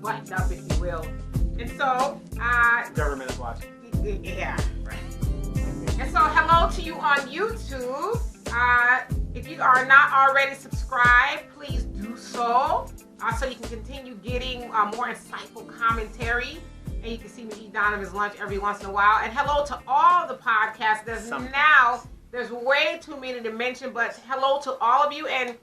Buttoned up, if you will. And so, government is watching. Yeah, right. And so, hello to you on YouTube. If you are not already subscribed, please do so you can continue getting more insightful commentary. And you can see me eat Donovan's lunch every once in a while. And hello to all the podcasts. There's way too many to mention, but hello to all of you. And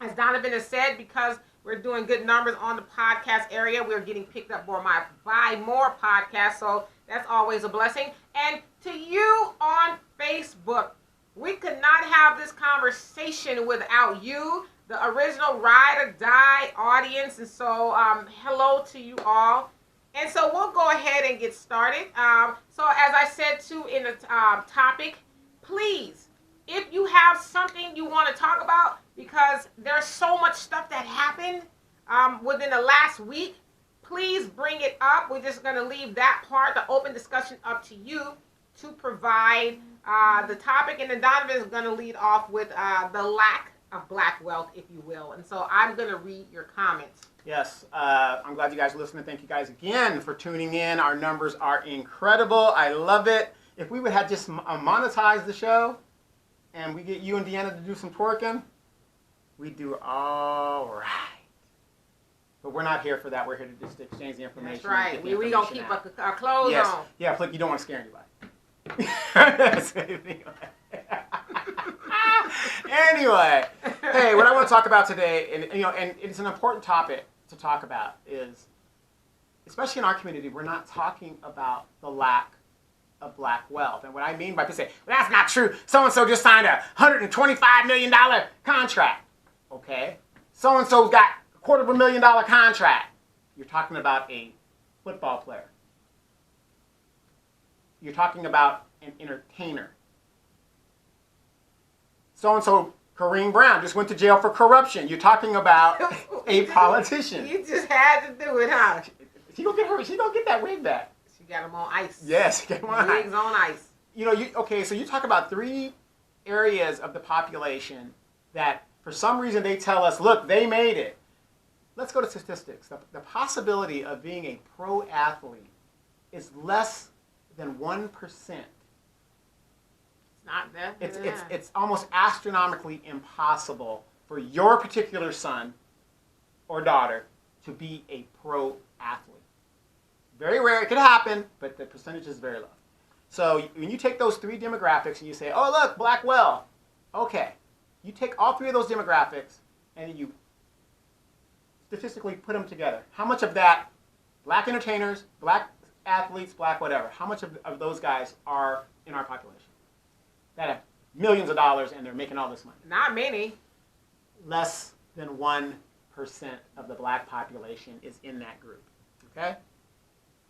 as Donovan has said, because we're doing good numbers on the podcast area, we're getting picked up by more podcasts, so that's always a blessing. And to you on Facebook, we could not have this conversation without you, the original Ride or Die audience. And so hello to you all. And so we'll go ahead and get started. So as I said too in the topic, please, if you have something you want to talk about, because there's so much stuff that happened within the last week, please bring it up. We're just going to leave that part, the open discussion, up to you to provide the topic. And then Donovan is going to lead off with the lack of black wealth, if you will. And so I'm going to read your comments. Yes, I'm glad you guys are listening. Thank you guys again for tuning in. Our numbers are incredible. I love it. If we would have just monetized the show and we get you and Deanna to do some twerking, we do all right. But we're not here for that. We're here to just exchange the information. That's right. We're going to keep our clothes on. Yeah, look, you don't want to scare anybody. Anyway, hey, what I want to talk about today, and it's an important topic to talk about, is, especially in our community, we're not talking about the lack of black wealth. And what I mean by people say, well, that's not true. So-and-so just signed a $125 million contract. Okay? So-and-so's got a $250,000 contract. You're talking about a football player. You're talking about an entertainer. So-and-so, Kareem Brown, just went to jail for corruption. You're talking about a politician. You just had to do it, huh? She gonna get that wig back. She got him on ice. Yes, she got him on ice. Wigs on ice. So you talk about 3 areas of the population that, for some reason, they tell us, look, they made it. Let's go to statistics. The possibility of being a pro athlete is less than 1%. Not that. It's almost astronomically impossible for your particular son or daughter to be a pro athlete. Very rare. It could happen, but the percentage is very low. So when you take those 3 demographics and you say, oh, look, black wealth. Okay. You take all 3 of those demographics and you statistically put them together. How much of that, black entertainers, black athletes, black whatever, how much of those guys are in our population that have millions of dollars and they're making all this money? Not many. Less than 1% of the black population is in that group. Okay?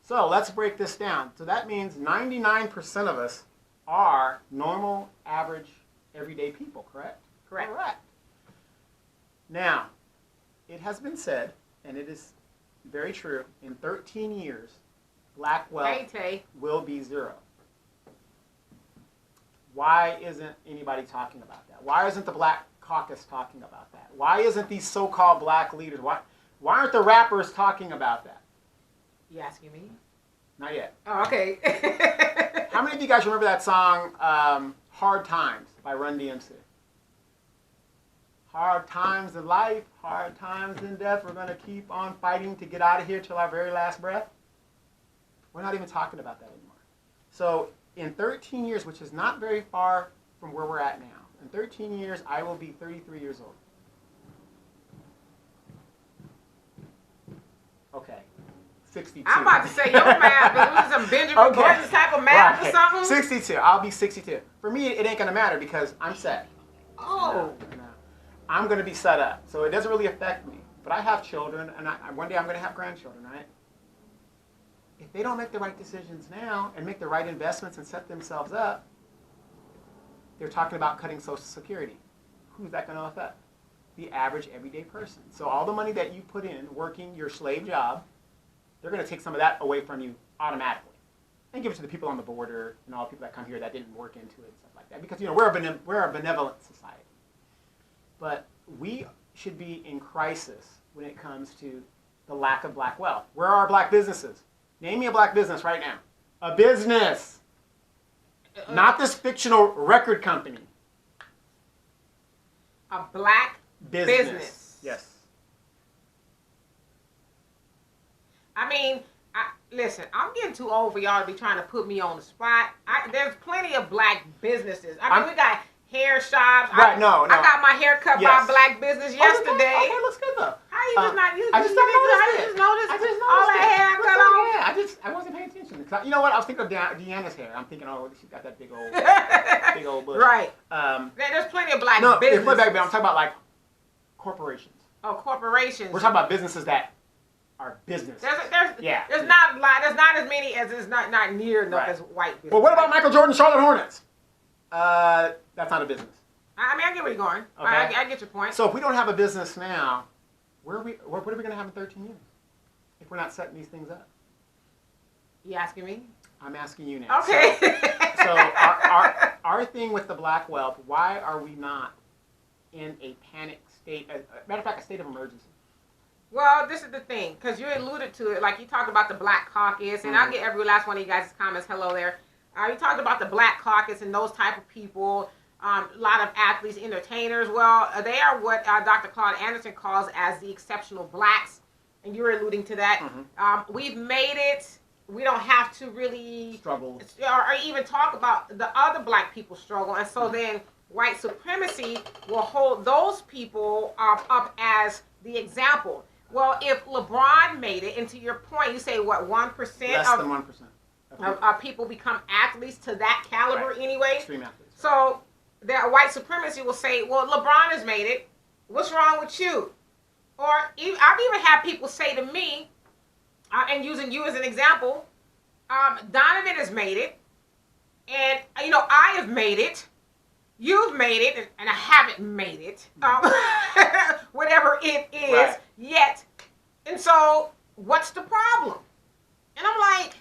So let's break this down. So that means 99% of us are normal, average, everyday people, correct? Correct. Now, it has been said, and it is very true, in 13 years, black wealth will be zero. Why isn't anybody talking about that? Why isn't the Black Caucus talking about that? Why isn't these so-called black leaders? Why aren't the rappers talking about that? You asking me? Not yet. Oh, okay. How many of you guys remember that song, Hard Times by Run DMC? Hard times in life, hard times in death. We're going to keep on fighting to get out of here till our very last breath. We're not even talking about that anymore. So in 13 years, which is not very far from where we're at now, in 13 years, I will be 33 years old. Okay. 62. I'm about to say your math, but it was some Benjamin Gordon type of math or something. 62. I'll be 62. For me, it ain't going to matter because I'm set. Oh. I'm going to be set up. So it doesn't really affect me. But I have children, and one day I'm going to have grandchildren, right? If they don't make the right decisions now and make the right investments and set themselves up, they're talking about cutting Social Security. Who's that going to affect? The average everyday person. So all the money that you put in working your slave job, they're going to take some of that away from you automatically and give it to the people on the border and all the people that come here that didn't work into it and stuff like that. Because we're a benevolent society. But we should be in crisis when it comes to the lack of black wealth. Where are our black businesses? Name me a black business right now. A business. Not this fictional record company. A black business. Yes. I mean, listen, I'm getting too old for y'all to be trying to put me on the spot. There's plenty of black businesses. I mean, we got hair shops. Right, I got my hair cut by a black business yesterday. Okay, looks good though. How you just not used to I just noticed all that hair cut off? Yeah, I wasn't paying attention. You know what? I was thinking of Deanna's hair. I'm thinking, oh, she's got that big old bush. Right. There's plenty of black businesses. No, I'm talking about like corporations. Oh, corporations. We're talking about businesses that are business. There's not as many as it's not near enough as white business. Well, what about Michael Jordan, Charlotte Hornets? That's not a business. I mean, I get where you're going. Okay. I get your point. So if we don't have a business now, what are we going to have in 13 years if we're not setting these things up? You asking me? I'm asking you now. Okay. So our thing with the black wealth, why are we not in a panic state? Matter of fact, a state of emergency. Well, this is the thing, because you alluded to it, like you talked about the Black Caucus, and I'll get every last one of you guys' comments. Hello there. You talked about the Black Caucus and those type of people, a lot of athletes, entertainers. Well, they are what Dr. Claude Anderson calls as the exceptional blacks, and you're alluding to that. Mm-hmm. We've made it. We don't have to really struggle or even talk about the other black people struggle, and so then white supremacy will hold those people up as the example. Well, if LeBron made it, and to your point, you say what, 1% less than 1% of people become athletes to that caliber anyway. Extreme athletes. So that white supremacy will say, well, LeBron has made it. What's wrong with you? Or I've even had people say to me, and using you as an example, Donovan has made it, and I have made it. You've made it, and I haven't made it. Whatever it is yet. And so, what's the problem? And I'm like,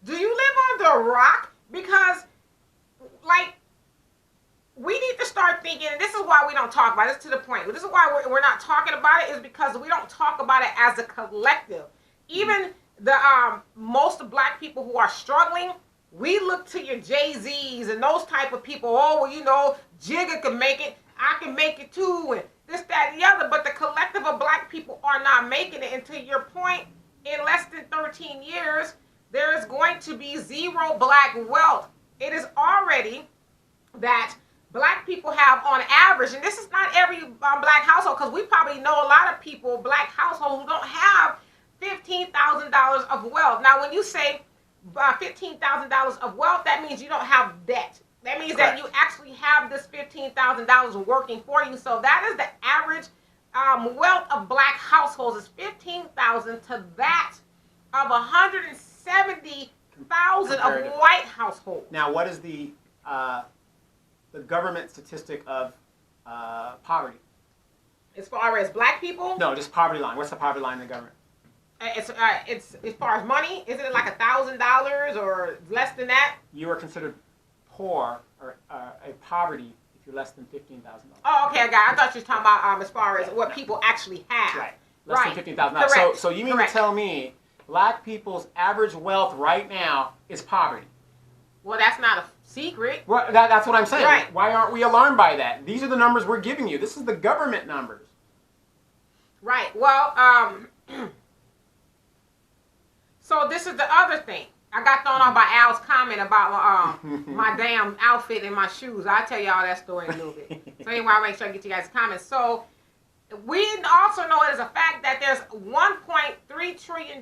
do you live under a rock? Because, we need to start thinking, and this is why we don't talk about it. This is to the point. This is why we're not talking about it, is because we don't talk about it as a collective. Even the most black people who are struggling, we look to your Jay-Z's and those type of people. Oh, well, Jigga can make it. I can make it too, and this, that, and the other. But the collective of black people are not making it. And to your point, in less than 13 years, there is going to be zero black wealth. It is already that black people have, on average, and this is not every black household, because we probably know a lot of people, black households, who don't have $15,000 of wealth. Now, when you say $15,000 of wealth, that means you don't have debt. That means that you actually have this $15,000 working for you. So that is the average wealth of black households, is $15,000 to that of $170,000 of white households. Now, what is the government statistic of poverty? As far as black people? No, just poverty line. What's the poverty line in the government? It's as far as money, isn't it like $1,000 or less than that? You are considered poor or a poverty if you're less than $15,000. Oh, okay, I got it. I thought you were talking about as far as what people actually have. Right. Less than $15,000. So you mean to tell me black people's average wealth right now is poverty? Well, that's not a secret. Well, that's what I'm saying. Right. Why aren't we alarmed by that? These are the numbers we're giving you. This is the government numbers. Right. Well, so this is the other thing. I got thrown off by Al's comment about my damn outfit and my shoes. I'll tell y'all that story in a little bit. So anyway, I'll make sure I get you guys' comments. So we also know it as a fact that there's $1.3 trillion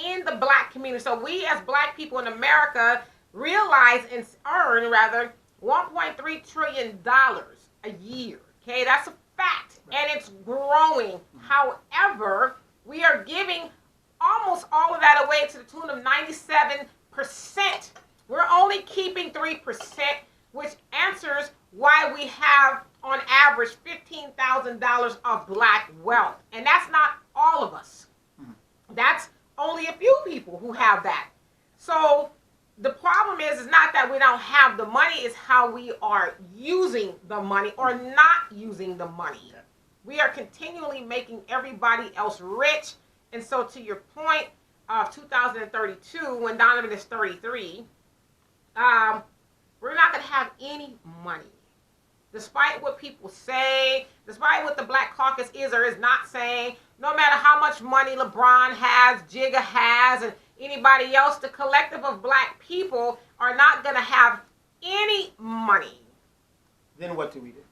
in the black community. So we as black people in America realize and earn, rather, $1.3 trillion a year. Okay, that's a fact. And it's growing. However, we are giving almost all of that away to the tune of 97%. We're only keeping 3%, which answers why we have, on average, $15,000 of black wealth. And that's not all of us. That's only a few people who have that. So the problem is not that we don't have the money, it's how we are using the money or not using the money. We are continually making everybody else rich. And so to your point of 2032, when Donovan is 33, we're not going to have any money. Despite what people say, despite what the Black Caucus is or is not saying, no matter how much money LeBron has, Jigga has, and anybody else, the collective of black people are not going to have any money. Then what do we do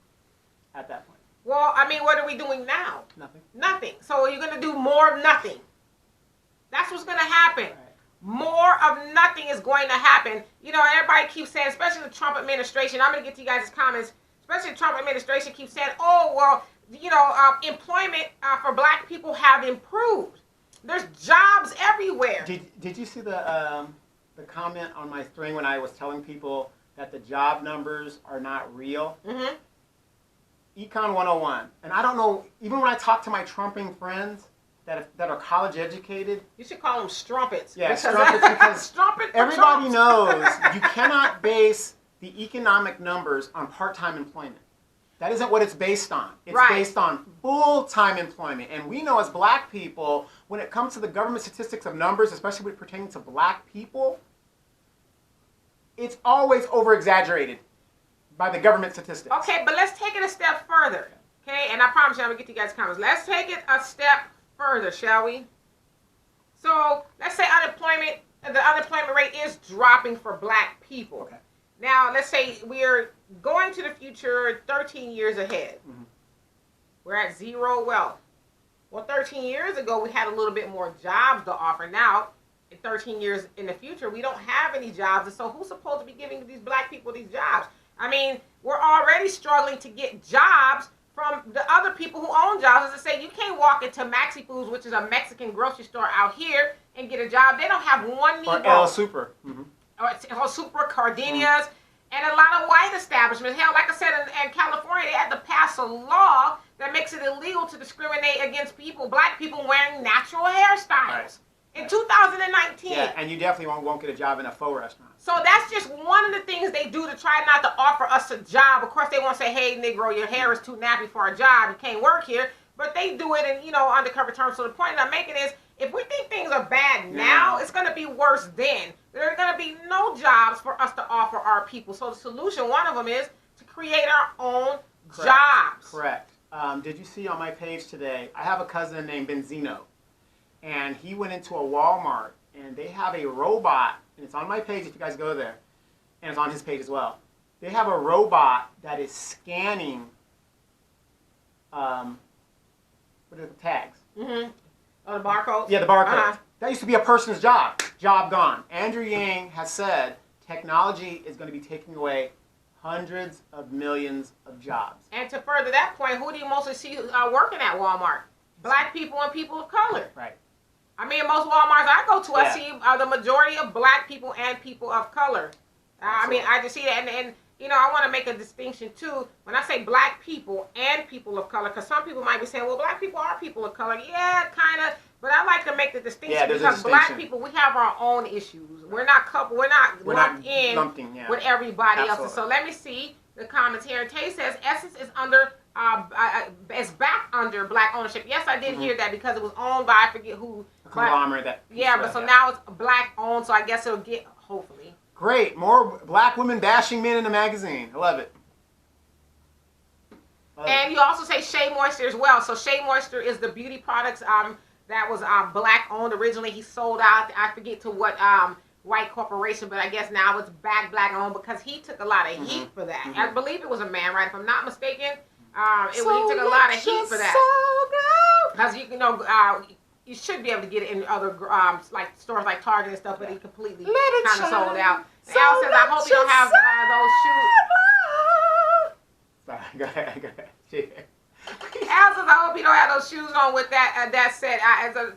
at that point? Well, I mean, what are we doing now? Nothing. Nothing. So you're going to do more of nothing. That's what's going to happen. Right. More of nothing is going to happen. You know, everybody keeps saying, especially the Trump administration, I'm going to get to you guys' comments, especially the Trump administration keeps saying, oh, well, you know, employment for black people have improved. There's jobs everywhere. Did you see the comment on my string when I was telling people that the job numbers are not real? Mm-hmm. Econ 101. And I don't know, even when I talk to my Trumping friends that are college educated. You should call them strumpets. Yeah, strumpets, because strumpet everybody knows you cannot base the economic numbers on part-time employment. That isn't what it's based on. It's based on full-time employment. And we know as black people, when it comes to the government statistics of numbers, especially when pertaining to black people, it's always over-exaggerated by the government statistics. Okay, but let's take it a step further. Okay, and I promise you I'm going to get to you guys' comments. Let's take it a step further, shall we? So let's say the unemployment rate is dropping for black people. Okay. Now, let's say we're going to the future 13 years ahead. Mm-hmm. We're at zero wealth. Well, 13 years ago, we had a little bit more jobs to offer. Now, in 13 years in the future, we don't have any jobs. And so who's supposed to be giving these black people these jobs? I mean, we're already struggling to get jobs from the other people who own jobs. As I say, you can't walk into Maxi Foods, which is a Mexican grocery store out here, and get a job. They don't have one Negro. Or El Super. Mm-hmm. Or Super Cardenias, and a lot of white establishments. Hell, like I said, in California, they had to pass a law that makes it illegal to discriminate against black people wearing natural hairstyles. Right. In 2019. Yeah, and you definitely won't get a job in a faux restaurant. So that's just one of the things they do to try not to offer us a job. Of course, they won't say, hey, Negro, your hair is too nappy for a job. You can't work here. But they do it in, undercover terms. So the point that I'm making is, if we think things are bad now, it's going to be worse then. There are going to be no jobs for us to offer our people. So the solution, one of them is to create our own jobs. Correct. Did you see on my page today, I have a cousin named Benzino. And he went into a Walmart, and they have a robot, and it's on my page if you guys go there, and it's on his page as well. They have a robot that is scanning, what are the tags? Mm-hmm. Oh, the barcodes? Yeah, the barcodes. Uh-huh. That used to be a person's job. Job gone. Andrew Yang has said technology is going to be taking away hundreds of millions of jobs. And to further that point, who do you mostly see working at Walmart? Black people and people of color. Right. I mean, most Walmarts I go to, I see the majority of black people and people of color. I mean, I just see that. And I want to make a distinction too. When I say black people and people of color, because some people might be saying, well, black people are people of color. Yeah, kind of. But I like to make the distinction because black people, we have our own issues. We're not lumped in with everybody else. So let me see the comments here. Tay says Essence is under it's back under black ownership. Yes, I did hear that because it was owned by I forget who. A conglomerate but so now it's black owned. So I guess it'll get hopefully. Great, more black women bashing men in the magazine. I love it. And you also say Shea Moisture as well. So Shea Moisture is the beauty products that was black owned originally. He sold out. I forget to what white corporation, but I guess now it's back black owned because he took a lot of heat for that. I believe it was a man, right? If I'm not mistaken, he took a lot of heat for that. Because you should be able to get it in other like stores like Target and stuff, but he completely kind of sold out. So Al says, I hope you don't have those shoes. Sorry, go ahead. Al says, I hope you don't have those shoes on with that. That said,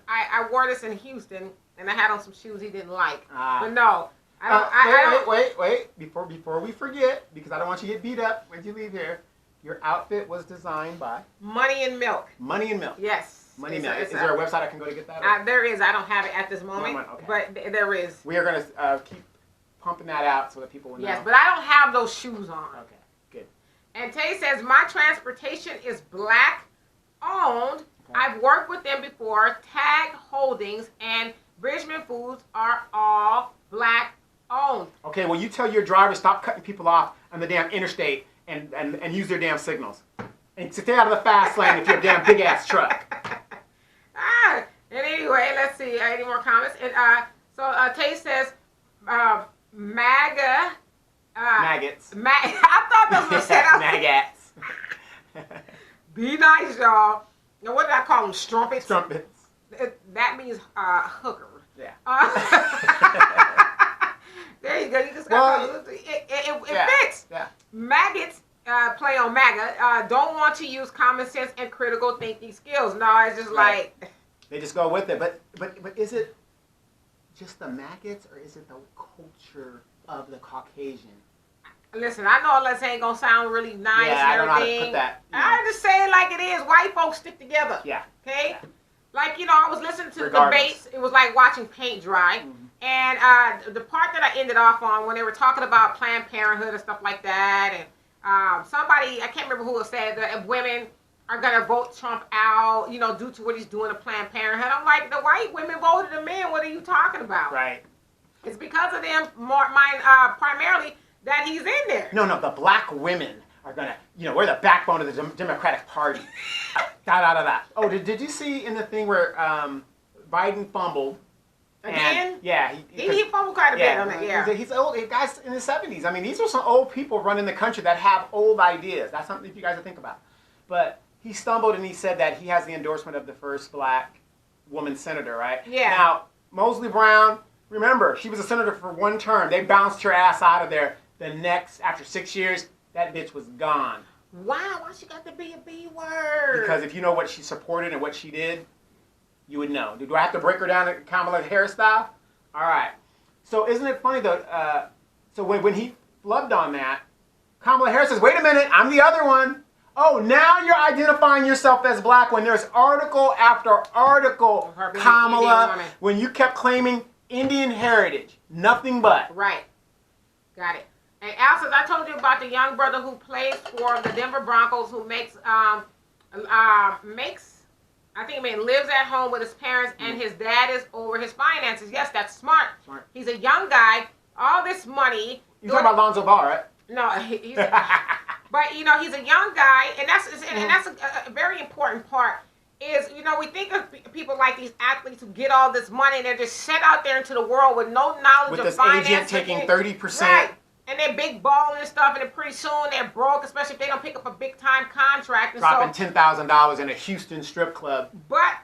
I wore this in Houston, and I had on some shoes he didn't like. But no, I don't. Wait. Before we forget, because I don't want you to get beat up when you leave here, your outfit was designed by? Money and Milk. Money and Milk. Yes. Money and Milk. Is there a website I can go to get that? There is. I don't have it at this moment, but there is. We are going to keep pumping that out so that people will know. Yes, but I don't have those shoes on. Okay, good. And Tay says, my transportation is black owned. Okay. I've worked with them before. Tag Holdings and Bridgman Foods are all black owned. Okay, well, you tell your driver stop cutting people off on the damn interstate and use their damn signals. And stay out of the fast lane if you're a damn big-ass truck. And anyway, let's see. Any more comments? And so Tay says, MAGA. Maggots. I thought those were said out. Maggots. Be nice, y'all. Now, what did I call them? Strumpets? Strumpets. That means hooker. Yeah. There you go. You just got it fits. Yeah. Maggots play on MAGA. Don't want to use common sense and critical thinking skills. No, it's just like they just go with it. But is it just the maggots or is it the culture of the Caucasian? Listen, I know all this ain't gonna sound really nice and everything. I don't know how to put that. I just say it like it is. White folks stick together. Yeah. Okay. Yeah. Like I was listening to the debates. It was like watching paint dry. And the part that I ended off on when they were talking about Planned Parenthood and stuff like that, and somebody, I can't remember who it said that if women are gonna vote Trump out, due to what he's doing to Planned Parenthood. I'm like, the white women voted him in. What are you talking about? Right. It's because of them, primarily, that he's in there. No, the black women are gonna, we're the backbone of the Democratic Party. Oh, did you see in the thing where Biden fumbled? Again? Yeah, he fumbled quite a bit on that. Yeah, he's old. Guys in his 70s. I mean, these are some old people running the country that have old ideas. That's something for you guys to think about. But he stumbled and he said that he has the endorsement of the first black woman senator, right? Yeah. Now, Mosley Brown, remember, she was a senator for one term. They bounced her ass out of there. The next, after 6 years, that bitch was gone. Wow, why she got to be a B word? Because if you know what she supported and what she did, you would know. Do I have to break her down to Kamala Harris style? All right. So isn't it funny, though, so when he flubbed on that, Kamala Harris says, wait a minute, I'm the other one. Oh, now you're identifying yourself as black when there's article after article, Kamala, when you kept claiming Indian heritage. Nothing but. Right. Got it. And Al says, I told you about the young brother who plays for the Denver Broncos who lives at home with his parents and his dad is over his finances. Yes, that's smart. He's a young guy. All this money. You're talking about Lonzo Ball, right? No, but he's a young guy, and that's a very important part. Is we think of people like these athletes who get all this money and they're just set out there into the world with no knowledge of finance. With this agent taking 30%. Right. And they're big balling and stuff, and then pretty soon they're broke, especially if they don't pick up a big time contract. And dropping $10,000 in a Houston strip club. But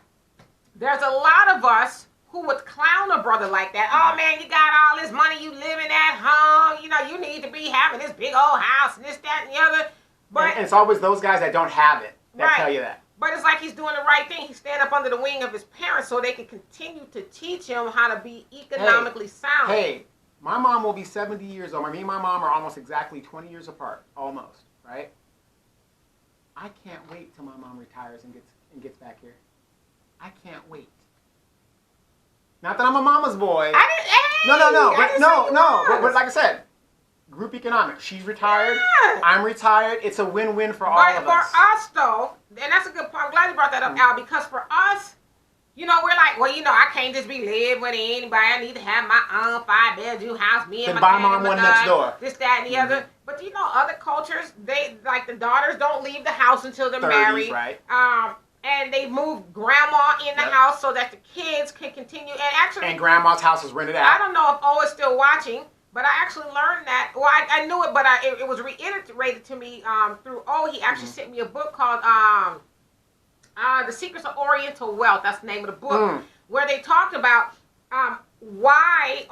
there's a lot of us who would clown a brother like that. Oh man, you got all this money, you living at home, you need to be having this big old house and this, that, and the other. But and it's always those guys that don't have it that tell you that. But it's like he's doing the right thing. He's standing up under the wing of his parents so they can continue to teach him how to be economically sound. Hey, My mom will be 70 years old. Me and my mom are almost exactly 20 years apart, almost, right? I can't wait till my mom retires and gets back here. I can't wait. Not that I'm a mama's boy. But like I said, group economics. She's retired. Yeah. I'm retired. It's a win-win for all of us. But for us, though, and that's a good point. I'm glad you brought that up, Al, because for us, we're like, well, I can't just be living with anybody. I need to have my own 5-bedroom house, me and my mom one next door. This, that, and the other. But other cultures, they like the daughters don't leave the house until they're 30s, married. Right. And they move grandma in the house so that the kids can continue. And grandma's house is rented out. I don't know if O is still watching, but I actually learned that. Well, I knew it, but it was reiterated to me through O. He actually sent me a book called The Secrets of Oriental Wealth. That's the name of the book, where they talked about why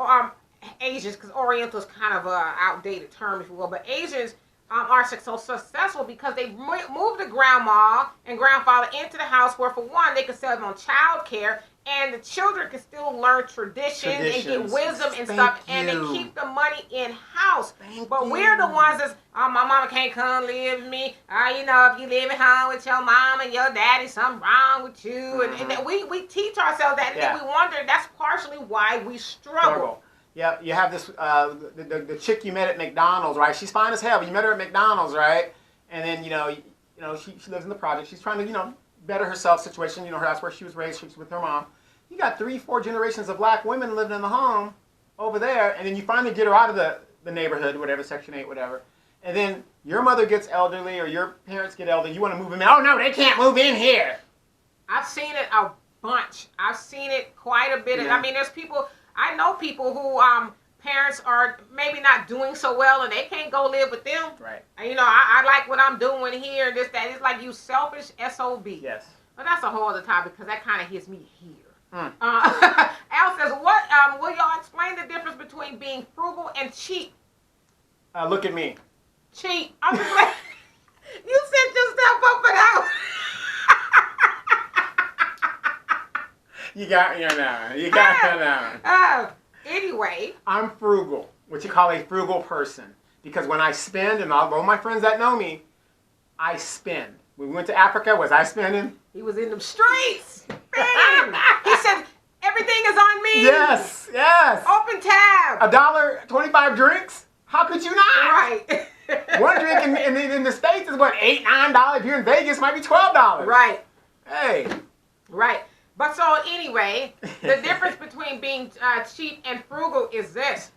Asians, because Oriental is kind of an outdated term, if you will, but Asians are so successful because they moved the grandma and grandfather into the house where, for one, they could save on child care, and the children can still learn traditions and get wisdom and stuff, and they keep the money in-house. But we're the ones that's, my mama can't come live with me. If you live at home with your mom and your daddy, something wrong with you. And we teach ourselves that, and then we wonder, that's partially why we struggle. Yeah, you have this, the chick you met at McDonald's, right? She's fine as hell, but you met her at McDonald's, right? And then, she lives in the project. She's trying to, better herself situation. That's where she was raised. She was with her mom. You got 3-4 generations of black women living in the home over there, and then you finally get her out of the neighborhood, whatever, Section 8, whatever. And then your mother gets elderly or your parents get elderly. You want to move them in. Oh, no, they can't move in here. I've seen it a bunch. I've seen it quite a bit. Yeah. There's people... I know people who parents are maybe not doing so well and they can't go live with them. Right. And, I like what I'm doing here, this, that. It's like you selfish SOB. Yes. But that's a whole other topic because that kind of hits me here. Al says, will y'all explain the difference between being frugal and cheap? Look at me. Cheap. I'm just like, you set yourself up for that. You got me on that one. You got me on that one. Anyway. I'm frugal, what you call a frugal person. Because when I spend, and all my friends that know me, I spend. When we went to Africa, was I spending? He was in them streets. He said, everything is on me. Yes. Open tab. $1.25 drinks? How could you not? Right. One drink in the States is what, $8, $9? Here in Vegas, might be $12. Right. Hey. Right. But so anyway, the difference between being cheap and frugal is this.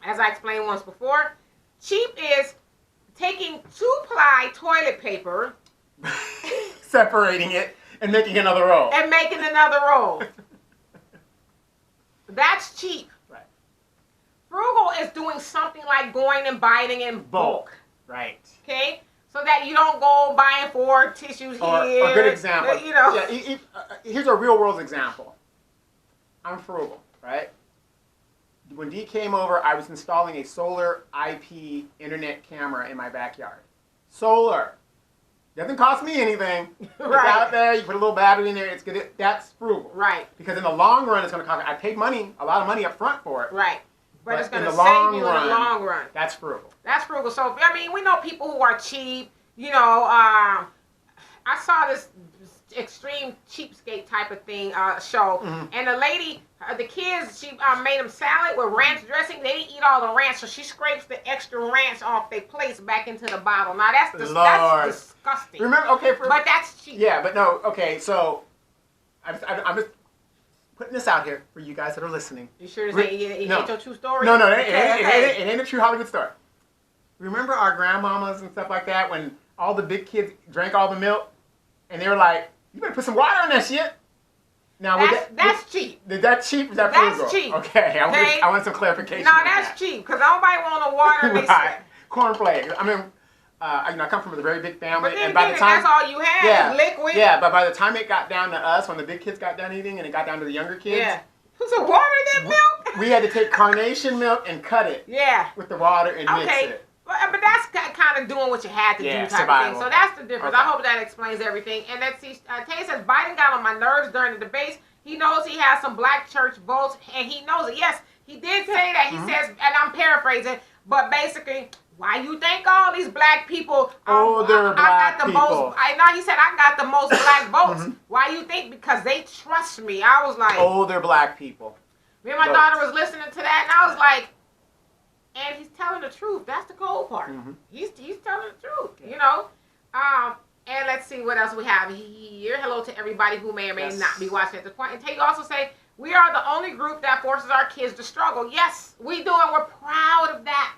As I explained once before, cheap is taking 2-ply toilet paper, separating it, and making another roll. That's cheap. Right. Frugal is doing something like going and buying in bulk. Right. Okay? So that you don't go buying 4 tissues here. A good example. Here's a real world example. I'm frugal, right? When Dee came over, I was installing a solar IP internet camera in my backyard. Solar. Doesn't cost me anything. Right. It's out there, you put a little battery in there, it's good. That's frugal. Right. Because in the long run, it's going to cost me. I paid a lot of money up front for it. Right. But it's going to save you in the long run. That's frugal. That's frugal. So, we know people who are cheap. I saw this extreme cheapskate type of thing show, and the lady, the kids, she made them salad with ranch dressing. They didn't eat all the ranch, so she scrapes the extra ranch off their plates back into the bottle. Now that's disgusting. Remember, but that's cheap. Yeah, but no, okay. So I'm just putting this out here for you guys that are listening. You sure it ain't your true story? No, it ain't a true Hollywood story. Remember our grandmamas and stuff like that when all the big kids drank all the milk, and they were like, "You better put some water in that shit." Now that's cheap. Is that cheap? Is that frugal? That's cheap. Okay, I want some clarification. No, that's cheap because nobody want no water. Right. Cornflakes. I come from a very big family, but then and by the time that's all you had is liquid. Yeah, but by the time it got down to us, when the big kids got done eating, and it got down to the younger kids, put some water in that milk. We had to take carnation milk and cut it. Yeah. With the water and mix it. But that's kind of doing what you had to do type survival. of thing. So that's the difference. Okay. I hope that explains everything. And let's see, Tay says, Biden got on my nerves during the debates. He knows he has some black church votes, and he knows it. Yes, He did say that. He says, and I'm paraphrasing, but basically, why you think all these black people? Older black people. Most. I know he said I got the most black votes. Why you think? Because they trust me. I was like, older black people. Me and my daughter was listening to that, and I was like, and he's telling the truth. That's the cold part. He's telling the truth. You know. And let's see what else we have here. Hello to everybody who may or may not be watching at this point. And Tay also say, we are the only group that forces our kids to struggle. Yes, we do, and we're proud of that.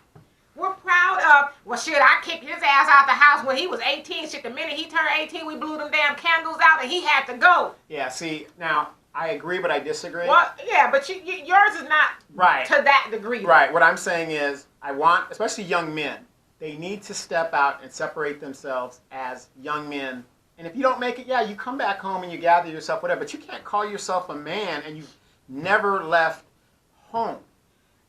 We're proud of, well, shit, I kicked his ass out the house when he was 18. Shit, the minute he turned 18, we blew them damn candles out, and he had to go. Yeah, see, now, I agree, but I disagree. Well, yeah, but yours is not to that degree. Right. What I'm saying is, I want, especially young men, they need to step out and separate themselves as young men. And if you don't make it, yeah, you come back home and you gather yourself, whatever. But you can't call yourself a man and you've never left home.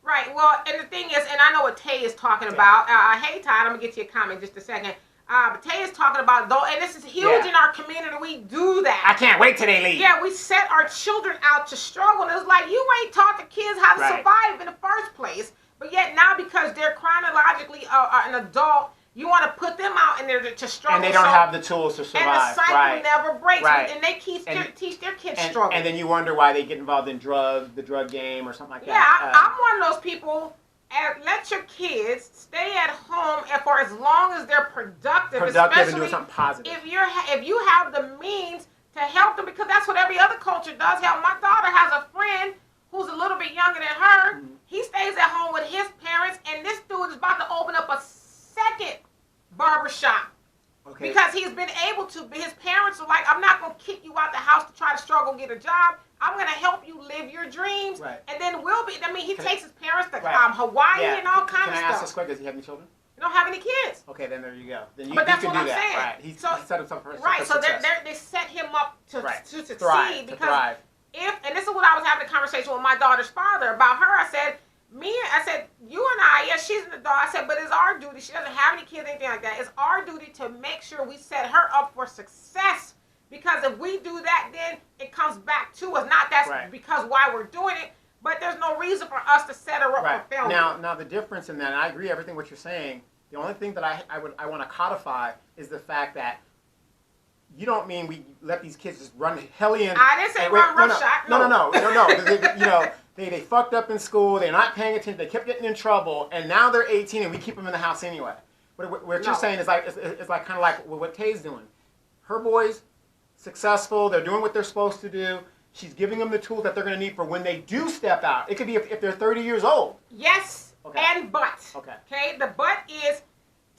Right. Well, and the thing is, and I know what Tay is talking about. Hey, Todd, I'm going to get to your comment in just a second. But Tay is talking about, though, and this is huge in our community. We do that. I can't wait till they leave. Yeah, we set our children out to struggle. And it's like, you ain't taught the kids how to survive in the first place. But yet now, because they're chronologically an adult, you want to put them out in there to struggle. And they don't have the tools to survive. And the cycle never breaks. And they teach their kids struggle. And then you wonder why they get involved in the drug game or something like that. Yeah, I'm one of those people. Let your kids stay at home for as long as they're productive and doing something positive. If you have the means to help them, because that's what every other culture does. Help. My daughter has a friend who's a little bit younger than her. He stays at home with his parents, and this dude is about to open up a second barbershop. Okay. Because he's been able to. His parents are like, I'm not going to kick you out the house to try to struggle and get a job. I'm going to help you live your dreams. Right. And then he takes his parents to Hawaii and all kinds of stuff. Can I ask this quick? Does he have any children? He don't have any kids. Okay, then there you go. Then but that's what I'm saying. Right. He set himself for right. So they set him up to succeed. Because and this is what I was having a conversation with my daughter's father about her. I said, you and I, yes, she's an adult. I said, but it's our duty. She doesn't have any kids, anything like that. It's our duty to make sure we set her up for success. Because if we do that, then it comes back to us. Not that's because why we're doing it, but there's no reason for us to set her up for failure. Now the difference in that, and I agree everything what you're saying. The only thing that I want to codify is the fact that you don't mean we let these kids just run hellion. I didn't say run roughshod. No. They fucked up in school. They're not paying attention. They kept getting in trouble, and now they're 18, and we keep them in the house anyway. What you're saying is like it's like kind of like what Tay's doing. Her boys successful. They're doing what they're supposed to do. She's giving them the tools that they're going to need for when they do step out. It could be if they're 30 years old. Yes, and but. Okay. The but is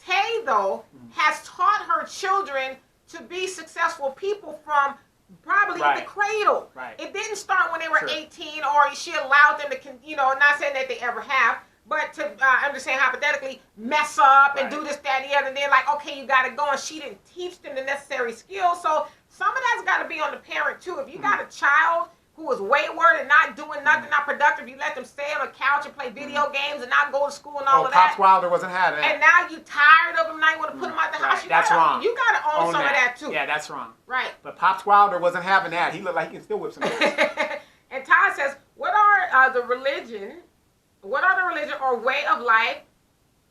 Tay though has taught her children to be successful people from probably the cradle. Right. It didn't start when they were 18 or she allowed them to, not saying that they ever have, but to, I'm just saying hypothetically, mess up and do this, that, and the other. And then like, okay, you got to go. And she didn't teach them the necessary skills. So some of that's got to be on the parent too. If you got a child who is wayward and not doing nothing, not productive, you let them stay on the couch and play video games and not go to school and all of that. Pops Wilder wasn't having that. And now you tired of them, now you want to put them out the house. That's wrong. You got to own some of that too. Yeah, that's wrong. Right. But Pops Wilder wasn't having that. He looked like he can still whip some ass. And Todd says, what are the religion or way of life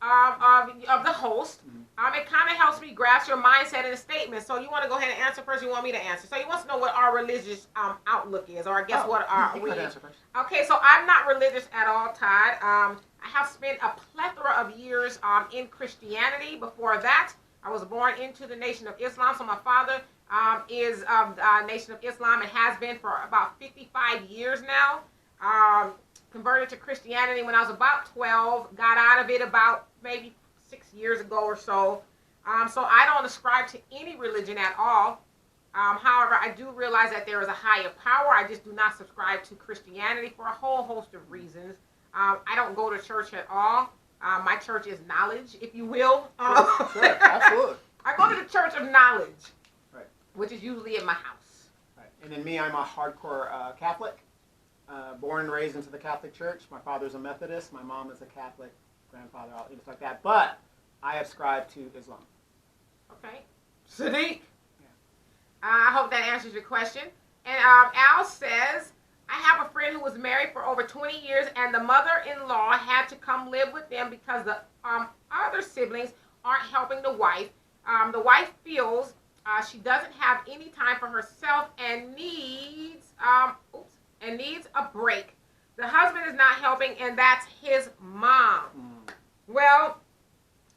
of the host? It kind of helps me grasp your mindset in a statement. So you want to go ahead and answer first? You want me to answer? So he wants to know what our religious outlook is, or I guess what are we? Answer first. Okay, so I'm not religious at all, Todd. I have spent a plethora of years in Christianity. Before that, I was born into the Nation of Islam. So my father is of the Nation of Islam and has been for about 55 years now. Converted to Christianity when I was about 12. Got out of it about maybe 6 years ago or so. So I don't ascribe to any religion at all. However, I do realize that there is a higher power. I just do not subscribe to Christianity for a whole host of reasons. I don't go to church at all. My church is knowledge, if you will. Sure, absolutely. I go to the church of knowledge, which is usually in my house. Right. And then me, I'm a hardcore Catholic. Born and raised into the Catholic Church. My father's a Methodist. My mom is a Catholic. Grandfather, all things like that. But I ascribe to Islam. Okay. Sadiq. Yeah. I hope that answers your question. And Al says, I have a friend who was married for over 20 years, and the mother-in-law had to come live with them because the other siblings aren't helping the wife. The wife feels she doesn't have any time for herself and needs a break. The husband is not helping, and that's his mom. Well,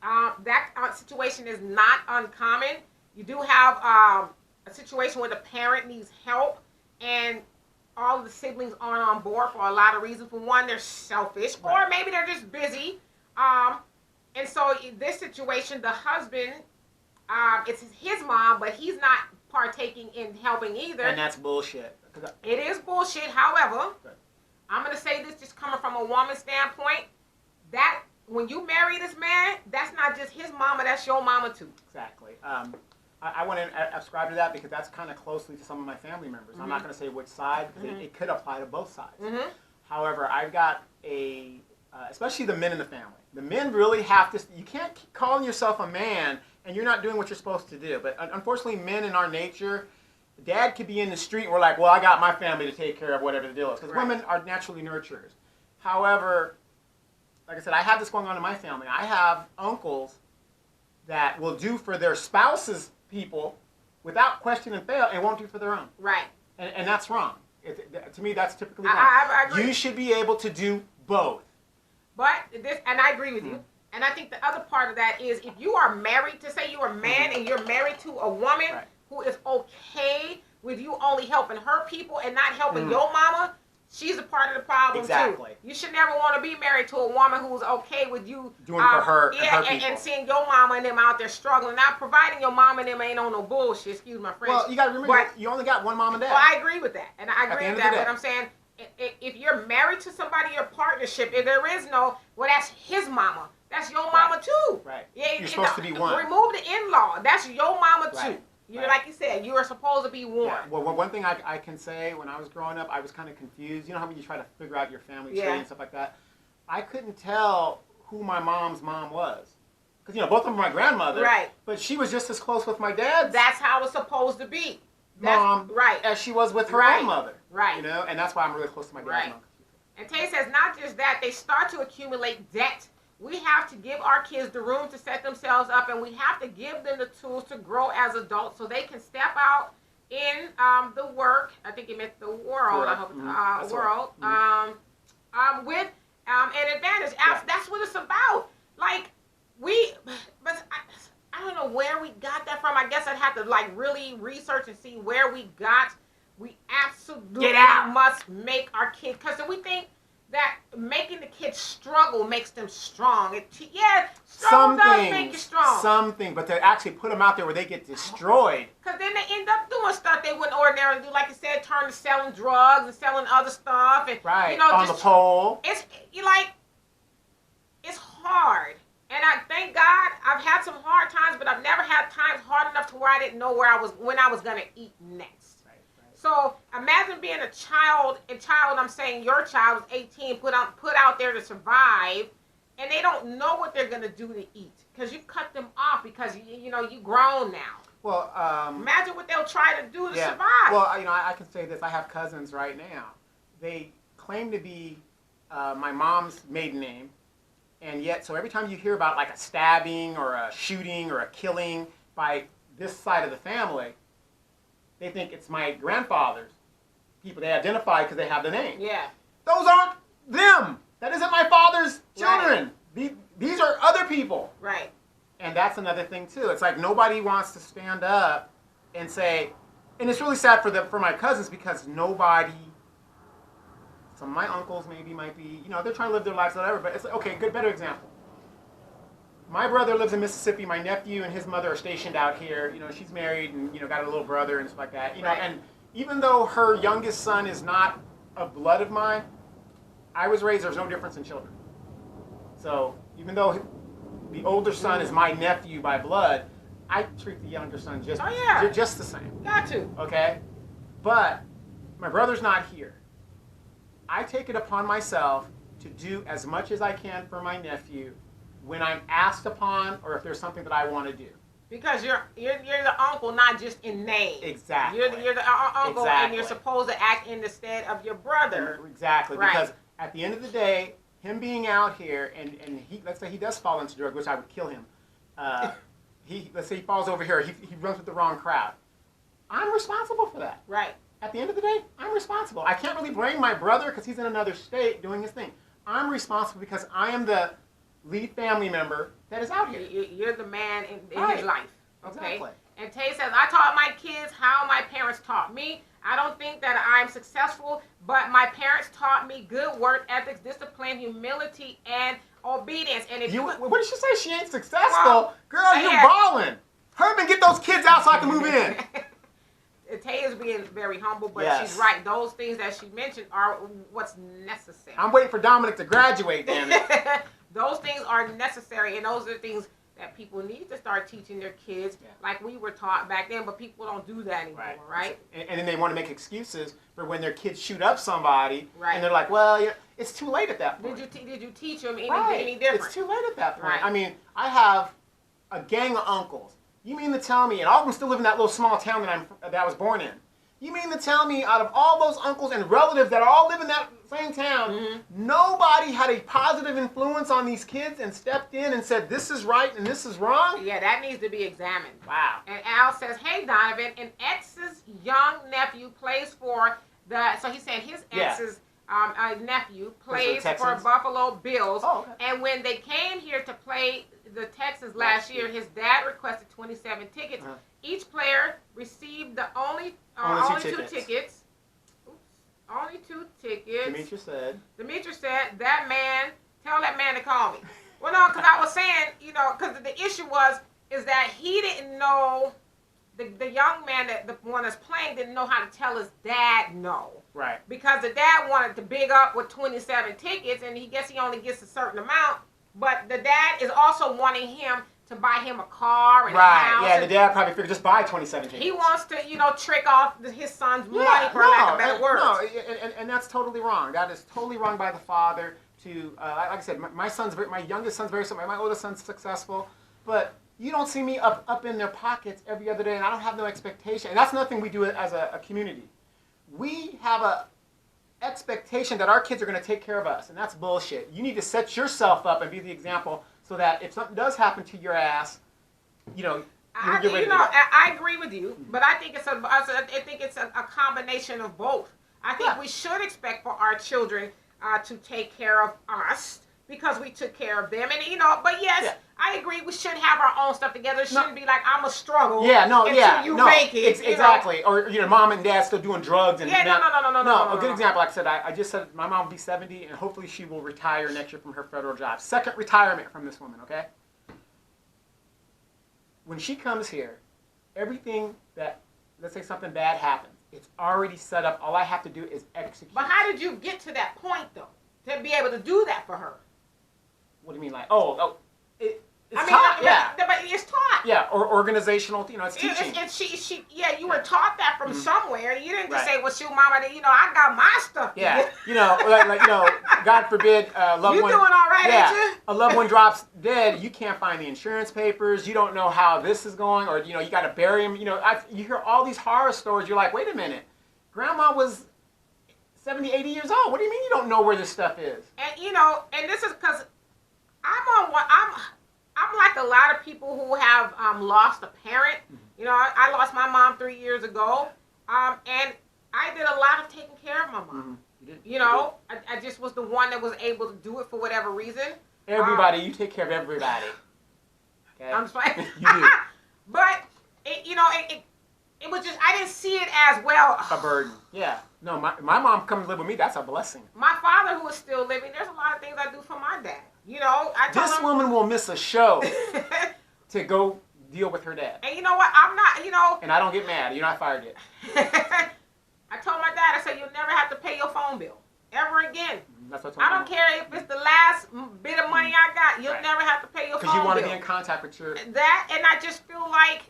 that situation is not uncommon. You do have a situation where the parent needs help, and all of the siblings aren't on board for a lot of reasons. For one, they're selfish, Right. or maybe they're just busy. And so in this situation, the husband, it's his mom, but he's not partaking in helping either. And that's bullshit. It is bullshit. However, Good. I'm going to say this just coming from a woman's standpoint, that when you marry this man, that's not just his mama, that's your mama too. Exactly. I want to ascribe to that because that's kind of closely to some of my family members. I'm not going to say which side because it could apply to both sides. However, I've got especially the men in the family. The men really have to, you can't keep calling yourself a man and you're not doing what you're supposed to do. But unfortunately, men in our nature, dad could be in the street and we're like, well, I got my family to take care of, whatever the deal is. Because women are naturally nurturers. However, like I said, I have this going on in my family. I have uncles that will do for their spouses' people without question and fail and won't do for their own. Right. And that's wrong. To me, that's typically wrong. I agree. You should be able to do both. But this, and I agree with you. And I think the other part of that is if you are married, to say you're a man and you're married to a woman who is okay with you only helping her people and not helping your mama, she's a part of the problem too. You should never want to be married to a woman who's okay with you doing for her and her people. And seeing your mama and them out there struggling, not providing your mama and them ain't on no bullshit. Excuse my French. Well, you got to remember, you only got one mom and dad. Well, I agree with that, and I agree with that. But I'm saying, if you're married to somebody, your partnership, if there is no, well, that's his mama. That's your mama too. Right. Yeah, you're supposed to be one. Remove the in-law. That's your mama too. Right. You're like you said, you are supposed to be one. Yeah. Well, one thing I can say, when I was growing up, I was kind of confused. You know how when you try to figure out your family tree and stuff like that? I couldn't tell who my mom's mom was. Because, both of them were my grandmother. Right. But she was just as close with my dad's That's how it's supposed to be. mom right. as she was with her own mother. Right. And that's why I'm really close to my dad's mom. And Tay says, not just that, they start to accumulate debt. We have to give our kids the room to set themselves up, and we have to give them the tools to grow as adults so they can step out in the work. I think he meant the world. I hope it's world. With an advantage. That's what it's about. Like but I don't know where we got that from. I guess I'd have to really research and see where we got. We absolutely must make our kids, because we think that making the kids struggle makes them strong. Struggle does make you strong. Something, but to actually put them out there where they get destroyed. Because then they end up doing stuff they wouldn't ordinarily do. Like you said, turn to selling drugs and selling other stuff. And, on the pole. It's hard. And I thank God I've had some hard times, but I've never had times hard enough to where I didn't know when I was going to eat next. So imagine being a child, I'm saying your child is 18, put out there to survive, and they don't know what they're going to do to eat because you cut them off because you grown now. Well, imagine what they'll try to do to survive. Well, I can say this. I have cousins right now. They claim to be my mom's maiden name, and yet, so every time you hear about like a stabbing or a shooting or a killing by this side of the family, they think it's my grandfather's people. They identify because they have the name. Yeah. Those aren't them. That isn't my father's children. Right. These are other people. Right. And that's another thing too. It's like nobody wants to stand up and say, and it's really sad for my cousins because nobody, some of my uncles maybe might be, they're trying to live their lives, whatever, but it's like, okay, better example. My brother lives in Mississippi. My nephew and his mother are stationed out here. She's married and, got a little brother and stuff like that. And even though her youngest son is not of blood of mine, I was raised, there's no difference in children. So even though the older son is my nephew by blood, I treat the younger son just the same. Got to. Okay? But my brother's not here. I take it upon myself to do as much as I can for my nephew when I'm asked upon or if there's something that I want to do. Because you're the uncle, not just in name. Exactly. You're the uncle, and you're supposed to act in the stead of your brother. Exactly. Right. Because at the end of the day, him being out here, and he, let's say he does fall into drugs, which I would kill him. Let's say he falls over here, he runs with the wrong crowd. I'm responsible for that. Right. At the end of the day, I'm responsible. I can't really blame my brother because he's in another state doing his thing. I'm responsible because I am the lead family member that is out here. You're the man in Right. his life. Okay. Exactly. And Tay says, I taught my kids how my parents taught me. I don't think that I'm successful, but my parents taught me good work ethics, discipline, humility, and obedience. And if What did she say? She ain't successful? Well, girl, you're balling. Herman, get those kids out so I can move in. Tay is being very humble, but Yes. she's right. Those things that she mentioned are what's necessary. I'm waiting for Dominic to graduate, damn it. Those things are necessary, and those are things that people need to start teaching their kids, like we were taught back then, but people don't do that anymore, right? And then they want to make excuses for when their kids shoot up somebody, right. And they're like, well, yeah, it's too late at that point. Did you teach them any different? It's too late at that point. Right. I mean, I have a gang of uncles. You mean to tell me, and all of them still live in that little small town that I was born in. You mean to tell me out of all those uncles and relatives that all live in that same town, nobody had a positive influence on these kids and stepped in and said, this is right and this is wrong? Yeah, that needs to be examined. Wow. And Al says, hey, Donovan, an ex's young nephew plays for so he said his ex's nephew plays for Buffalo Bills. Oh, okay. And when they came here to play the Texans last year, his dad requested 27 tickets. Each player received the only two tickets. Oops. Only 2 tickets. Demetrius said, tell that man to call me. Well, no, because I was saying, because the issue is that he didn't know, the young man, the one that's playing, didn't know how to tell his dad no. Right. Because the dad wanted to big up with 27 tickets, and he only gets a certain amount, but the dad is also wanting him to buy him a car and a house. Yeah, the dad probably figured just buy 27 tickets. He wants to, trick off his son's money, for lack of better words. No, and that's totally wrong. That is totally wrong by the father to, like I said, my youngest son's very successful, my oldest son's successful, but you don't see me up in their pockets every other day, and I don't have no expectation. And that's another thing we do as a community. We have a expectation that our kids are going to take care of us, and that's bullshit. You need to set yourself up and be the example so that if something does happen to your ass, you're ready to go. I agree with you, but I think it's a combination of both. I think we should expect for our children to take care of us because we took care of them, and but yes, I agree. We should have our own stuff together. It shouldn't be like I'm a struggle. Until you make it. Exactly. Or mom and dad still doing drugs and no. A good example, like I said, I just said my mom will be 70, and hopefully she will retire next year from her federal job. Second retirement from this woman. Okay. When she comes here, everything that, let's say something bad happens, it's already set up. All I have to do is execute. But how did you get to that point though, to be able to do that for her? What do you mean, like, it's taught. But it's taught. Yeah, or organizational, it's teaching. You were taught that from somewhere. You didn't just say, well, shoot, mama, I got my stuff. Yeah, God forbid, loved one. You doing all right, ain't you? A loved one drops dead. You can't find the insurance papers. You don't know how this is going, or, you got to bury him. You hear all these horror stories. You're like, wait a minute. Grandma was 70, 80 years old. What do you mean you don't know where this stuff is? And, and this is because I'm like a lot of people who have lost a parent. I lost my mom 3 years ago, and I did a lot of taking care of my mom. I just was the one that was able to do it for whatever reason. Everybody, you take care of everybody. Okay? I'm just playing. You do. But it was just, I didn't see it as well. A burden. Yeah. No, my mom come to live with me. That's a blessing. My father, who is still living, there's a lot of things I do for my dad. This woman will miss a show to go deal with her dad. And you know what? I'm not, And I don't get mad. You're not fired yet. I told my dad, I said, you'll never have to pay your phone bill. Ever again. That's what I told I don't care if it's the last bit of money I got. You'll never have to pay your phone bill. Because you want to be in contact with your... That, and I just feel like,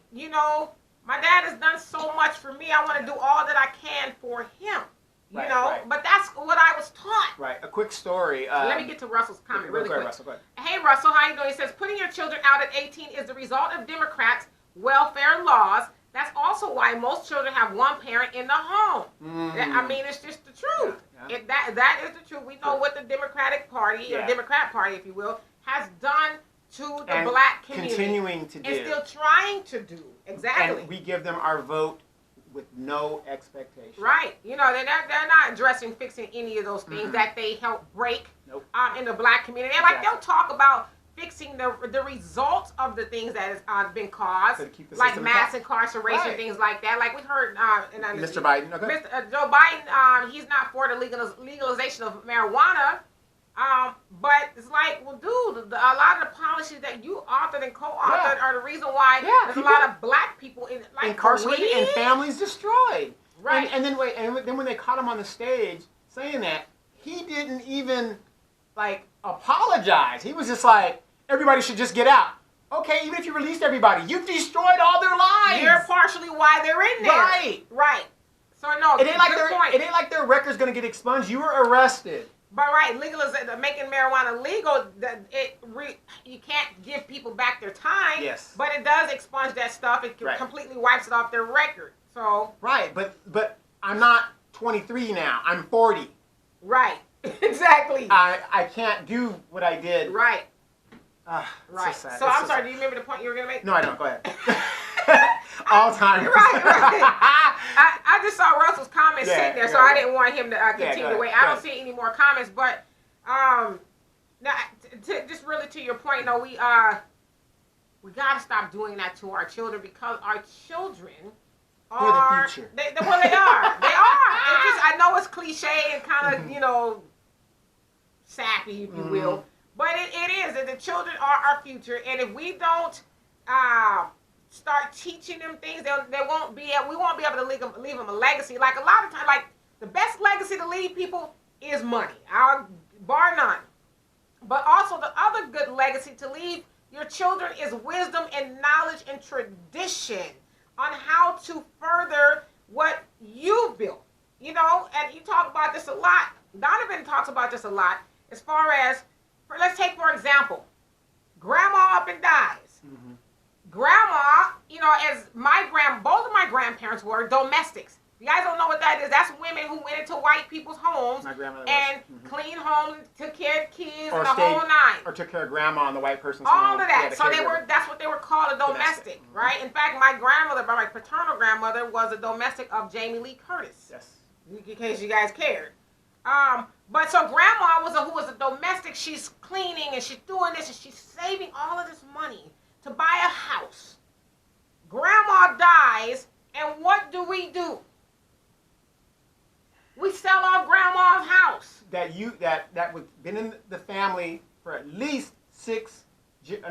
my dad has done so much for me. I want to do all that I can for him. Right. But that's what I was taught. Right. A quick story. Let me get to Russell's comment really quick. Russell, go ahead. Hey, Russell, how you doing? He says, putting your children out at 18 is the result of Democrats welfare laws. That's also why most children have one parent in the home. I mean, it's just the truth. Yeah. That is the truth. We know what the Democratic Party, or Democrat Party, if you will, has done to the black community. Continuing to do. And still trying to do. Exactly. And we give them our vote with no expectation. Right. You know, they're not addressing fixing any of those things that they help break in the black community. And like they'll talk about fixing the results of the things that has been caused, like mass incarceration, things like that. Like we heard, Mr. Biden, Joe Biden, he's not for the legalization of marijuana. But it's like, well, dude, a lot of the policies that you authored and co-authored are the reason why there's a lot of black people incarcerated and families destroyed. Right. And then when they caught him on the stage saying that, he didn't even apologize. He was just like, everybody should just get out. Okay, even if you released everybody, you've destroyed all their lives. You're partially why they're in there. Right. So no, it ain't like their record's gonna get expunged. You were arrested. But making marijuana legal, you can't give people back their time. Yes. But it does expunge that stuff. It completely wipes it off their record. So. Right, but I'm not 23 now. I'm 40. Right. Exactly. I can't do what I did. Right. Right. So I'm sorry. Do you remember the point you were gonna make? No, I don't. Go ahead. All time. Right. I just saw Russell's comments sitting there, so I didn't want him to continue to wait. I don't see any more comments, but now, just really to your point, we gotta stop doing that to our children, because our children are the future. They are. They are. I know it's cliche and kind of sappy, if you will, but it is. And the children are our future, and if we don't start teaching them things, we won't be able to leave them a legacy. Like a lot of times, like the best legacy to leave people is money, bar none. But also the other good legacy to leave your children is wisdom and knowledge and tradition on how to further what you've built. And you talk about this a lot. Donovan talks about this a lot, as far as, let's take for example, grandma up and dies. Mm-hmm. Grandma, as both of my grandparents were domestics. You guys don't know what that is. That's women who went into white people's homes and cleaned homes, took care of kids, and the whole nine. Or took care of grandma in the white person's home. All of that. So that's what they were called, a domestic, right? In fact, my paternal grandmother was a domestic of Jamie Lee Curtis. Yes. In case you guys cared. But so grandma who was a domestic. She's cleaning and she's doing this and she's saving all of this money to buy a house. Grandma dies, and what do? We sell off grandma's house. That was been in the family for at least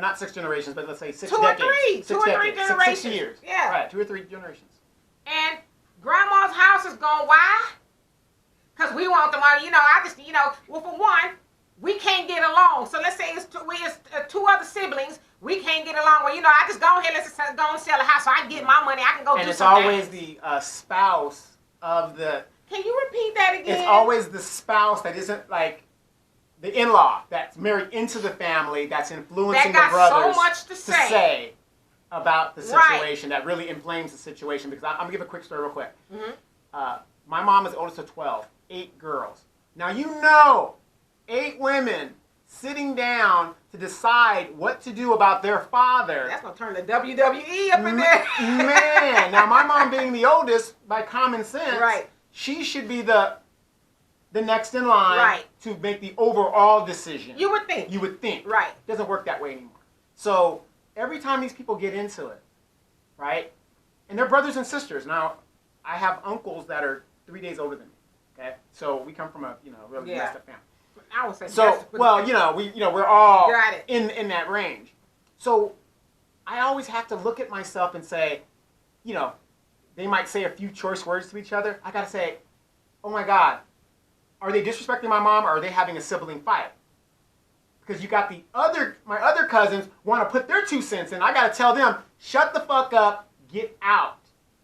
not 6 generations, but let's say 6 decades. Two or three generations. 6 years. Yeah. Right, 2 or 3 generations. And grandma's house is gone. Why? Because we want the money. Well, for one, we can't get along. So let's say it's 2 other siblings. We can't get along. Well, I just go ahead, let's go and sell a house so I can get my money. I can go do something. And it's always the spouse of the... Can you repeat that again? It's always the spouse that isn't like the in-law that's married into the family that's influencing the brothers so much to say about the situation that really inflames the situation. Because I'm going to give a quick story real quick. Mm-hmm. My mom is the oldest of 12, 8 girls. Now 8 women sitting down to decide what to do about their father. That's going to turn the WWE up in there. Man, now my mom being the oldest, by common sense, she should be the next in line to make the overall decision. You would think. Right. It doesn't work that way anymore. So every time these people get into it, right, and they're brothers and sisters. Now, I have uncles that are 3 days older than me. Okay, so we come from a really messed up family. I would say so. Well, we're all in that range. So I always have to look at myself and say, they might say a few choice words to each other. I gotta say, oh my God, are they disrespecting my mom, or are they having a sibling fight? Because you got my other cousins want to put their 2 cents in. I gotta tell them, shut the fuck up, get out,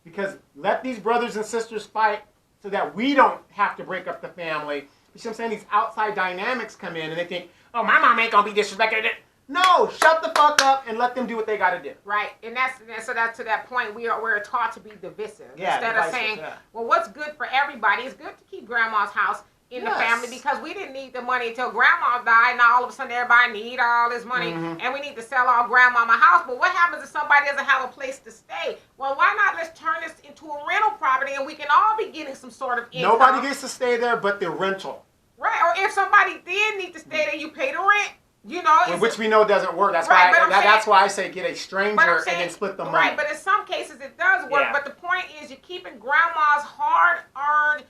because let these brothers and sisters fight so that we don't have to break up the family. You see what I'm saying? These outside dynamics come in and they think, oh, my mom ain't gonna be disrespected. No, shut the fuck up and let them do what they got to do. Right, and so that to that point, we're taught to be divisive instead of divisive, saying, well, what's good for everybody? It's good to keep grandma's house in the family because we didn't need the money until grandma died. Now all of a sudden everybody need all this money, and we need to sell our grandmama house. But what happens if somebody doesn't have a place to stay? Well, why not let's turn this into a rental property and we can all be getting some sort of income. Nobody gets to stay there but the rental. Right, or if somebody did need to stay there, you pay the rent. You know, which we know doesn't work. That's right, why. That's why I say get a stranger and then split the money. Right, but in some cases it does work. Yeah. But the point is, you're keeping grandma's hard-earned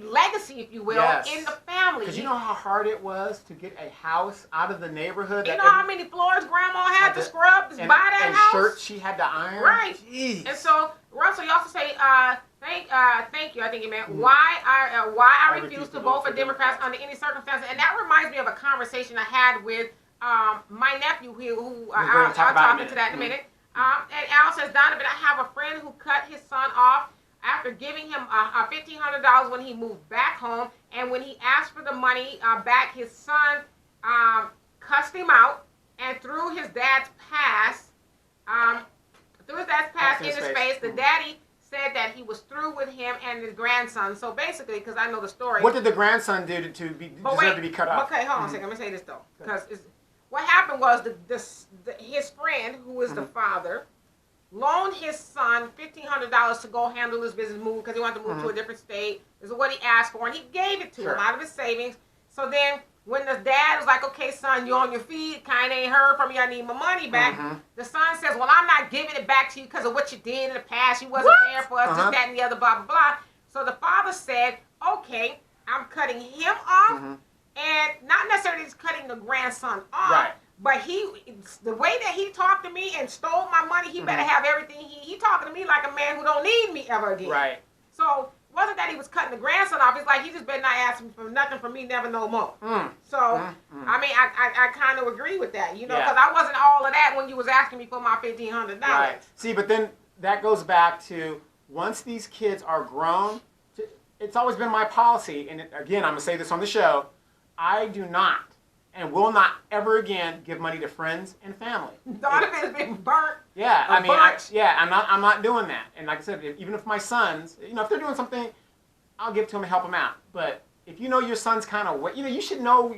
legacy, if you will, in the family. Because you know how hard it was to get a house out of the neighborhood. You know how many floors grandma had to scrub to buy that house, and shirts she had to iron. Right. Jeez. And so Russell, you also say, thank you. I think you meant why I refuse to vote for Democrats under any circumstances, and that reminds me of a conversation I had with my nephew, who I'll talk into that in a minute. And Al says, Donovan, I have a friend who cut his son off after giving him $1,500 when he moved back home, and when he asked for the money back, his son cussed him out, and through his dad's pass in his face, the daddy said that he was through with him and his grandson. So basically, because I know the story. What did the grandson do to deserve to be cut off? Okay, hold on a second. Let me say this though, because what happened was his friend, who is the father, loaned his son $1,500 to go handle his business move because he wanted to move to a different state. This is what he asked for, and he gave it to him out of his savings. So then, when the dad was like, "Okay, son, you're on your feet. Kind of ain't heard from you. I need my money back." The son says, "Well, I'm not giving it back to you because of what you did in the past. You wasn't there for us. This, that, and the other, blah blah blah." So the father said, "Okay, I'm cutting him off, and not necessarily just cutting the grandson off." Right. But the way that he talked to me and stole my money, he better have everything. He talking to me like a man who don't need me ever again. Right. So it wasn't that he was cutting the grandson off. It's like he just better not ask me for nothing from me, never no more. So I mean, I kind of agree with that, you know, because I wasn't all of that when you was asking me for my $1,500. Right. See, but then that goes back to once these kids are grown. It's always been my policy, and again, I'm gonna say this on the show: I do not and will not ever again give money to friends and family. Donovan's been burnt. Yeah, I mean, I'm not doing that. And like I said, even if my sons, you know, if they're doing something, I'll give to them and help them out. But if you know your son's kind of, you know, you should know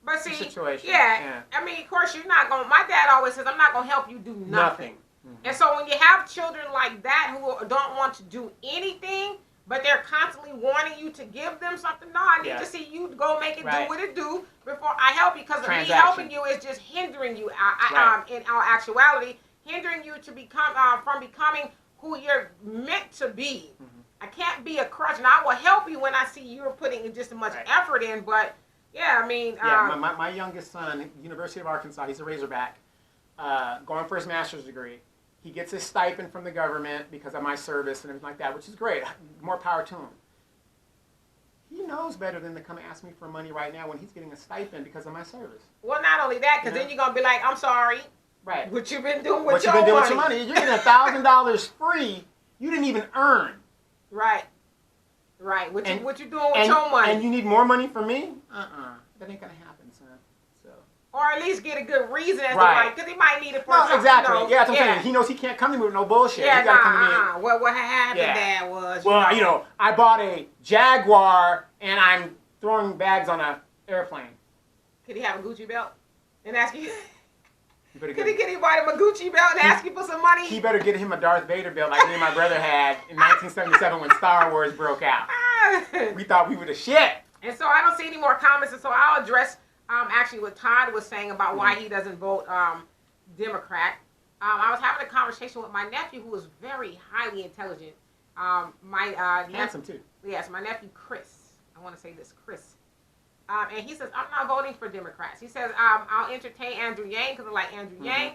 the situation. Yeah, I mean, of course, you're not going. My dad always says, "I'm not going to help you do nothing." And so when you have children like that who don't want to do anything, but they're constantly wanting you to give them something. No, I need to see you go make it do what it do before I help you. Because me helping you is just hindering you. In our actuality, hindering you to become from becoming who you're meant to be. I can't be a crutch, and I will help you when I see you're putting just as much effort in. But yeah, I mean, my youngest son, University of Arkansas, he's a Razorback, going for his master's degree. He gets his stipend from the government because of my service and everything like that, which is great. More power to him. He knows better than to come ask me for money right now when he's getting a stipend because of my service. Well, not only that, because then you're going to be like, "I'm sorry." Right. What you've been doing with your money. You're getting $1,000 free you didn't even earn. Right. Right. What you doing with your money? And you need more money from me? That ain't going to happen, son. Or at least get a good reason as to why, because he might need it for something. Exactly. You know, that's what I'm saying. He knows he can't come to me with no bullshit. Yeah, he got to come to me. What happened there was, you know, I bought a Jaguar and I'm throwing bags on an airplane. Could he have a Gucci belt and ask you? Could he buy him a Gucci belt and ask you for some money? He better get him a Darth Vader belt like me and my brother had in 1977 when Star Wars broke out. We thought we were the shit. And so I don't see any more comments, and so I'll address actually what Todd was saying about why he doesn't vote Democrat. I was having a conversation with my nephew, who is very highly intelligent. Handsome too. Yes, my nephew Chris. I want to say this, Chris. And he says, "I'm not voting for Democrats." He says, "I'll entertain Andrew Yang because I like Andrew Yang."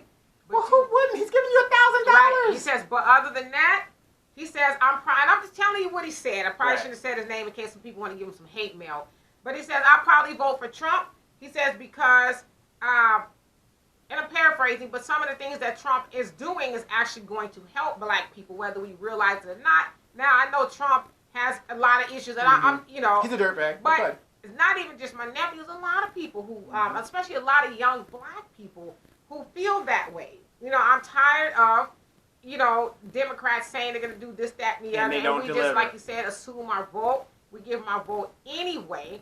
Well, who wouldn't? He's giving you $1,000. Right. He says, but other than that, he says, I'm just telling you what he said. I probably shouldn't have said his name in case some people want to give him some hate mail. But he says, "I'll probably vote for Trump." He says, because, and I'm paraphrasing, but some of the things that Trump is doing is actually going to help black people, whether we realize it or not. Now, I know Trump has a lot of issues, and I'm, you know. He's a dirtbag. But it's not even just my nephews, a lot of people who, especially a lot of young black people who feel that way. You know, I'm tired of, you know, Democrats saying they're going to do this, that, and the other. And they don't we deliver. just, like you said, assume our vote. We give them our vote anyway.